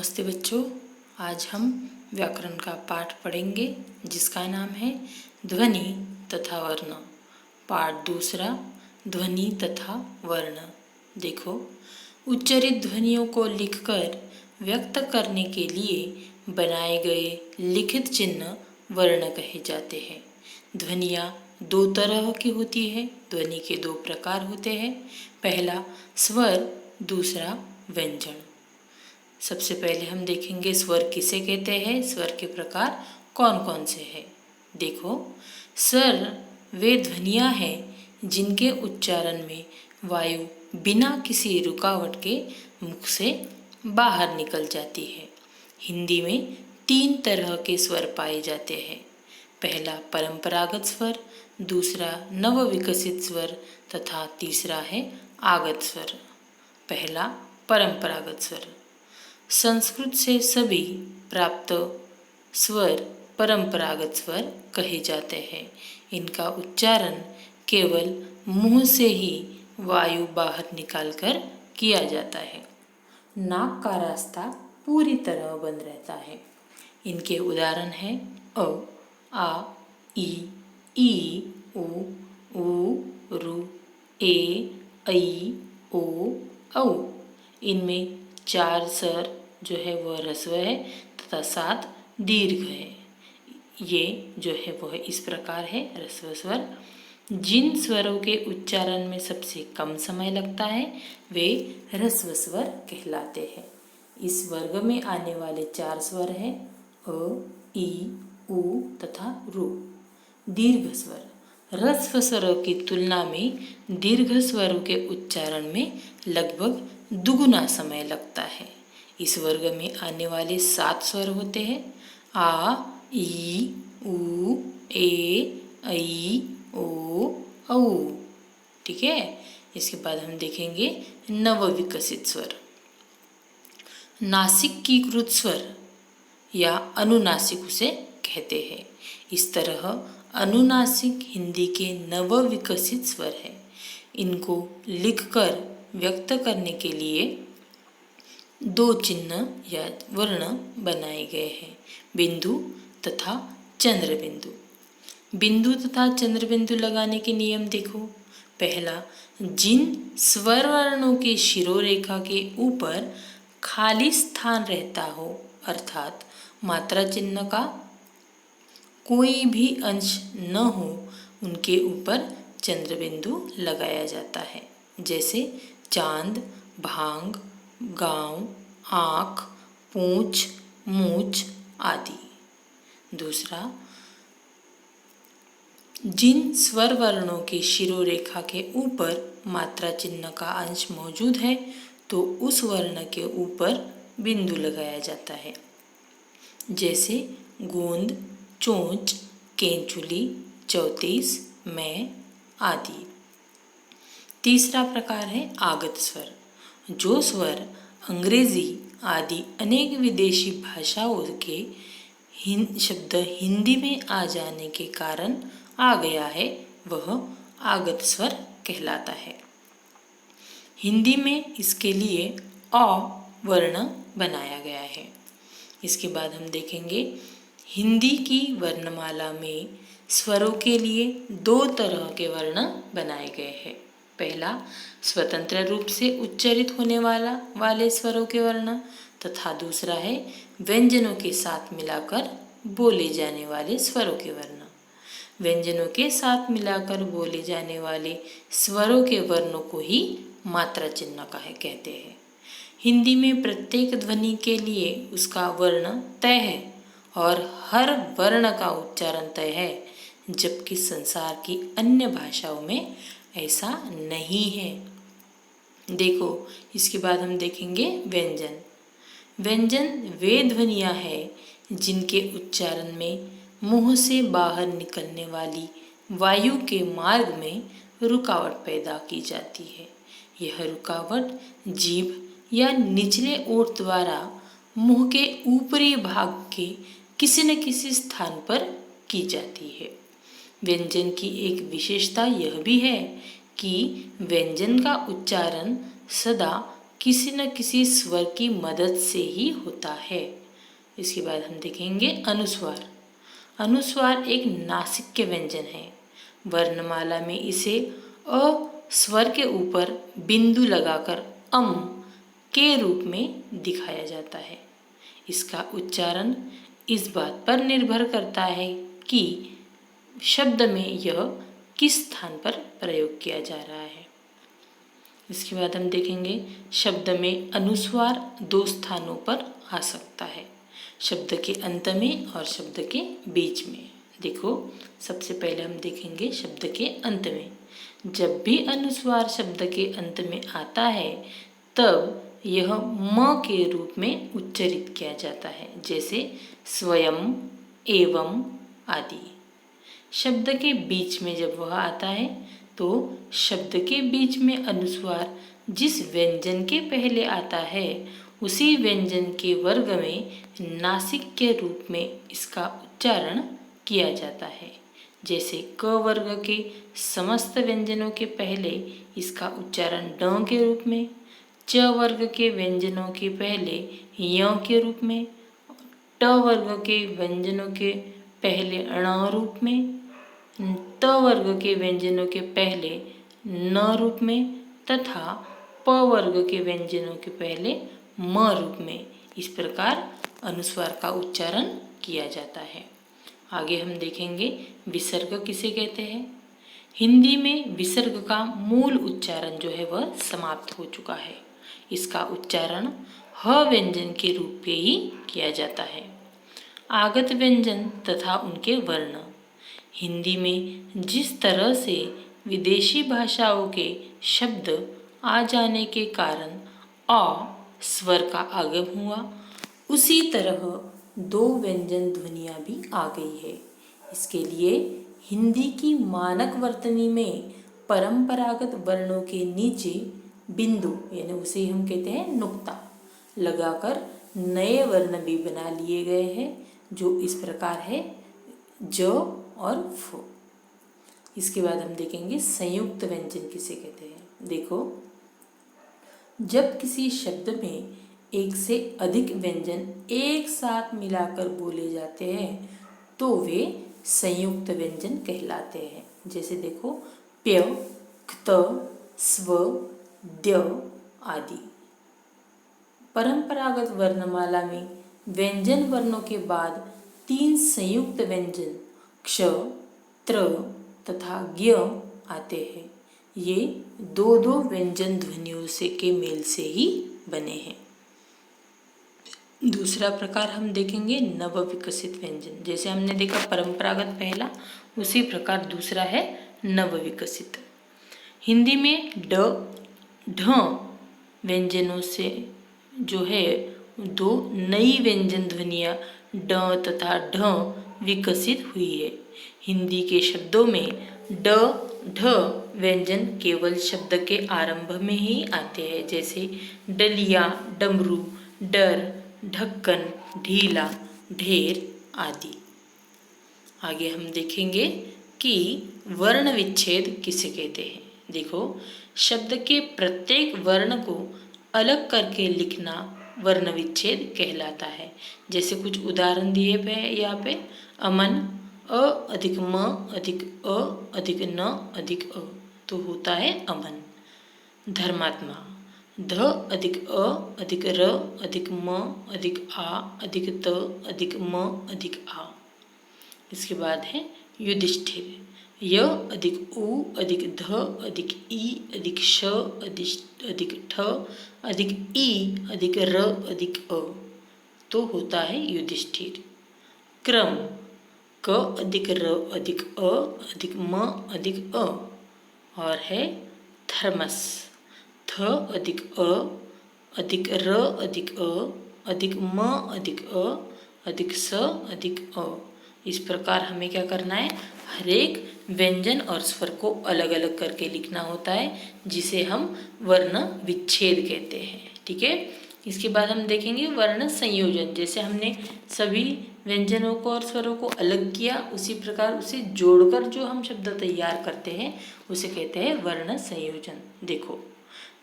नमस्ते बच्चों, आज हम व्याकरण का पाठ पढ़ेंगे जिसका नाम है ध्वनि तथा वर्ण। पाठ दूसरा, ध्वनि तथा वर्ण। देखो, उच्चारित ध्वनियों को लिखकर व्यक्त करने के लिए बनाए गए लिखित चिन्ह वर्ण कहे जाते हैं। ध्वनियाँ दो तरह की होती है। ध्वनि के दो प्रकार होते हैं, पहला स्वर, दूसरा व्यंजन। सबसे पहले हम देखेंगे स्वर किसे कहते हैं, स्वर के प्रकार कौन कौन से हैं। देखो, स्वर वे ध्वनियाँ हैं जिनके उच्चारण में वायु बिना किसी रुकावट के मुख से बाहर निकल जाती है। हिंदी में तीन तरह के स्वर पाए जाते हैं। पहला परंपरागत स्वर, दूसरा नवविकसित स्वर तथा तीसरा है आगत स्वर। पहला परंपरागत स्वर। संस्कृत से सभी प्राप्त स्वर परंपरागत स्वर कहे जाते हैं। इनका उच्चारण केवल मुंह से ही वायु बाहर निकालकर किया जाता है। नाक का रास्ता पूरी तरह बंद रहता है। इनके उदाहरण हैं अ, आ, ई, उ, रू, ए, ऐ, ओ, औ। इनमें 4 स्वर जो है वह ह्रस्व है तथा 7 दीर्घ है। ये जो है वह इस प्रकार है ह्रस्व स्वर। जिन स्वरों के उच्चारण में सबसे कम समय लगता है वे ह्रस्व स्वर कहलाते हैं। इस वर्ग में आने वाले 4 स्वर हैं अ, ई, उ तथा रू। दीर्घ स्वर। ह्रस्व स्वरों की तुलना में दीर्घ स्वरों के उच्चारण में लगभग दुगुना समय लगता है। इस वर्ग में आने वाले 7 स्वर होते हैं आ, ई, उ, ए, ऐ, ओ, औ। ठीक है। इसके बाद हम देखेंगे नवविकसित स्वर। नासिकीकृत स्वर या अनुनासिक उसे कहते हैं। इस तरह अनुनासिक हिंदी के नवविकसित स्वर है। इनको लिखकर व्यक्त करने के लिए 2 चिन्ह या वर्ण बनाए गए हैं, बिंदु तथा चंद्र बिंदु। बिंदु तथा चंद्र बिंदु लगाने के नियम देखो। पहला, जिन स्वर वर्णों के शिरोरेखा के ऊपर खाली स्थान रहता हो, अर्थात मात्रा चिन्ह का कोई भी अंश न हो, उनके ऊपर चंद्र बिंदु लगाया जाता है। जैसे चांद, भांग, गांव, आँख, पूंछ, मूछ आदि। दूसरा, जिन स्वर वर्णों के शिरोरेखा के ऊपर मात्रा चिन्ह का अंश मौजूद है तो उस वर्ण के ऊपर बिंदु लगाया जाता है। जैसे गोंद, चोंच, केंचुली, 34, मैं आदि। तीसरा प्रकार है आगत स्वर। जो स्वर अंग्रेजी आदि अनेक विदेशी भाषाओं के शब्द हिंदी में आ जाने के कारण आ गया है वह आगत स्वर कहलाता है। हिंदी में इसके लिए अ वर्ण बनाया गया है। इसके बाद हम देखेंगे हिंदी की वर्णमाला में स्वरों के लिए 2 तरह के वर्ण बनाए गए हैं। पहला, स्वतंत्र रूप से उच्चारित होने वाले स्वरों के वर्ण तथा दूसरा है व्यंजनों के साथ मिलाकर बोले जाने वाले स्वरों के वर्ण। व्यंजनों के साथ मिलाकर बोले जाने वाले स्वरों के वर्णों को ही मात्रा चिन्ह कहते हैं। हिंदी में प्रत्येक ध्वनि के लिए उसका वर्ण तय है और हर वर्ण का उच्चारण तय है, जबकि संसार की अन्य भाषाओं में ऐसा नहीं है। देखो, इसके बाद हम देखेंगे व्यंजन। व्यंजन वे ध्वनियाँ हैं जिनके उच्चारण में मुंह से बाहर निकलने वाली वायु के मार्ग में रुकावट पैदा की जाती है। यह रुकावट जीभ या निचले ओठ द्वारा मुंह के ऊपरी भाग के किसी न किसी स्थान पर की जाती है। व्यंजन की एक विशेषता यह भी है कि व्यंजन का उच्चारण सदा किसी न किसी स्वर की मदद से ही होता है। इसके बाद हम देखेंगे अनुस्वार। अनुस्वार एक नासिक्य व्यंजन है। वर्णमाला में इसे अ स्वर के ऊपर बिंदु लगाकर अम के रूप में दिखाया जाता है। इसका उच्चारण इस बात पर निर्भर करता है कि शब्द में यह किस स्थान पर प्रयोग किया जा रहा है। इसके बाद हम देखेंगे शब्द में अनुस्वार दो स्थानों पर आ सकता है, शब्द के अंत में और शब्द के बीच में। देखो, सबसे पहले हम देखेंगे शब्द के अंत में। जब भी अनुस्वार शब्द के अंत में आता है तब यह म के रूप में उच्चारित किया जाता है, जैसे स्वयं, एवं आदि। शब्द के बीच में जब वह आता है तो शब्द के बीच में अनुस्वार जिस व्यंजन के पहले आता है उसी व्यंजन के वर्ग में नासिक के रूप में इसका उच्चारण किया जाता है। जैसे क वर्ग के समस्त व्यंजनों के पहले इसका उच्चारण ड के रूप में, च वर्ग के व्यंजनों के पहले य के रूप में, ट वर्ग के व्यंजनों के पहले ण रूप में, त वर्ग के व्यंजनों के पहले न रूप में तथा प वर्ग के व्यंजनों के पहले म रूप में इस प्रकार अनुस्वार का उच्चारण किया जाता है। आगे हम देखेंगे विसर्ग किसे कहते हैं। हिंदी में विसर्ग का मूल उच्चारण जो है वह समाप्त हो चुका है। इसका उच्चारण ह व्यंजन के रूप में ही किया जाता है। आगत व्यंजन तथा उनके वर्ण। हिंदी में जिस तरह से विदेशी भाषाओं के शब्द आ जाने के कारण अ स्वर का आगम हुआ, उसी तरह दो व्यंजन ध्वनियाँ भी आ गई है। इसके लिए हिंदी की मानक वर्तनी में परंपरागत वर्णों के नीचे बिंदु यानी उसे हम कहते हैं नुक्ता लगाकर नए वर्ण भी बना लिए गए हैं, जो इस प्रकार है ज और फ। इसके बाद हम देखेंगे संयुक्त व्यंजन किसे कहते हैं। देखो, जब किसी शब्द में एक से अधिक व्यंजन एक साथ मिलाकर बोले जाते हैं तो वे संयुक्त व्यंजन कहलाते हैं। जैसे देखो, प्य, क्त, स्व, द्य आदि। परंपरागत वर्णमाला में व्यंजन वर्णों के बाद तीन संयुक्त व्यंजन क्ष, त्र तथा ज्ञ आते हैं। ये दो दो व्यंजन ध्वनियों से के मेल से ही बने हैं। दूसरा प्रकार हम देखेंगे नव विकसित व्यंजन। जैसे हमने देखा परंपरागत पहला, उसी प्रकार दूसरा है नव विकसित। हिंदी में ड, ढ व्यंजनों से जो है दो नई व्यंजन ध्वनियाँ ड तथा ढ विकसित हुई है। हिंदी के शब्दों में ड, ढ व्यंजन केवल शब्द के आरंभ में ही आते हैं, जैसे डलिया, डमरू, डर, ढक्कन, ढीला, ढेर आदि। आगे हम देखेंगे कि वर्ण विच्छेद किसे कहते हैं। देखो, शब्द के प्रत्येक वर्ण को अलग करके लिखना वर्ण विच्छेद कहलाता है। जैसे कुछ उदाहरण दिए हुए हैं यहाँ पे, अमन अ अधिक म अधिक अ अधिक न अधिक अ तो होता है अमन। धर्मात्मा ध अधिक अ अधिक र अधिक म अधिक आ अधिक त अधिक म अधिक आ। इसके बाद है युधिष्ठिर य अधिक उ अधिक ध अधिक ई अधिक श अधिक ठ अधिक ई अधिक र अधिक अ तो होता है युधिष्ठिर। क्रम क अधिक र अधिक अ अधिक म अधिक अ और है थर्मस थ अधिक अ अधिक र अधिक अ अधिक म अधिक अ अधिक स अधिक अ। इस प्रकार हमें क्या करना है, हर एक व्यंजन और स्वर को अलग अलग करके लिखना होता है, जिसे हम वर्ण विच्छेद कहते हैं। ठीक है। इसके बाद हम देखेंगे वर्ण संयोजन। जैसे हमने सभी व्यंजनों को और स्वरों को अलग किया, उसी प्रकार उसे जोड़कर जो हम शब्द तैयार करते हैं उसे कहते हैं वर्ण संयोजन। देखो,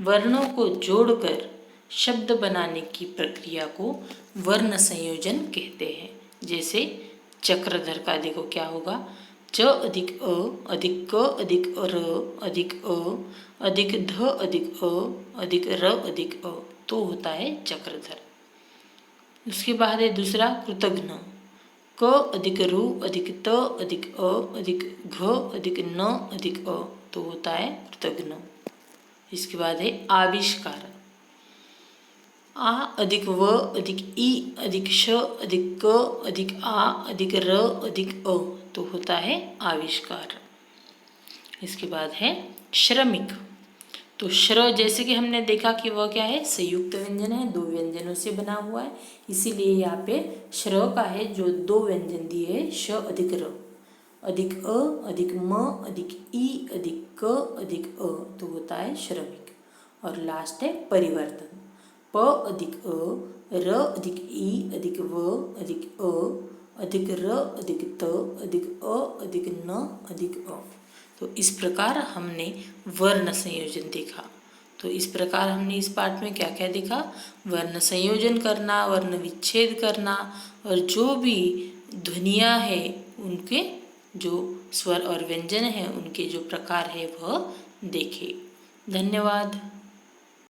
वर्णों को जोड़कर शब्द बनाने की प्रक्रिया को वर्ण संयोजन कहते हैं। जैसे चक्रधर का देखो क्या होगा, च अधिक अ अधिक क अधिक र अधिक अ अधिक ध अधिक अ अधिक र अधिक अ, तो होता है चक्रधर। उसके बाद है दूसरा कृतघ्न, क अधिक रु अधिक त अधिक अ अधिक घ अधिक न अधिक अ, तो होता है कृतघ्न। इसके बाद है आविष्कार, आ अधिक व अधिक ई अधिक श अधिक क अधिक आ अधिक र अधिक अ, तो होता है आविष्कार। इसके बाद है श्रमिक, तो श्र जैसे कि हमने देखा कि वह क्या है, संयुक्त व्यंजन है, दो व्यंजनों से बना हुआ है, इसीलिए यहाँ पे श्र का है जो दो व्यंजन दिए है, श अधिक र अधिक अ अधिक म अधिक ई अधिक क अधिक अ, तो होता है श्रमिक। और लास्ट है परिवर्तन, प अधिक अ र अधिक ई अधिक व अधिक अ अधिक र अधिक त अधिक अ अधिक न अधिक अ। तो इस प्रकार हमने वर्ण संयोजन देखा। तो इस प्रकार हमने इस पाठ में क्या क्या देखा, वर्ण संयोजन करना, वर्ण विच्छेद करना, और जो भी ध्वनियाँ है उनके जो स्वर और व्यंजन है उनके जो प्रकार है वह देखे। धन्यवाद।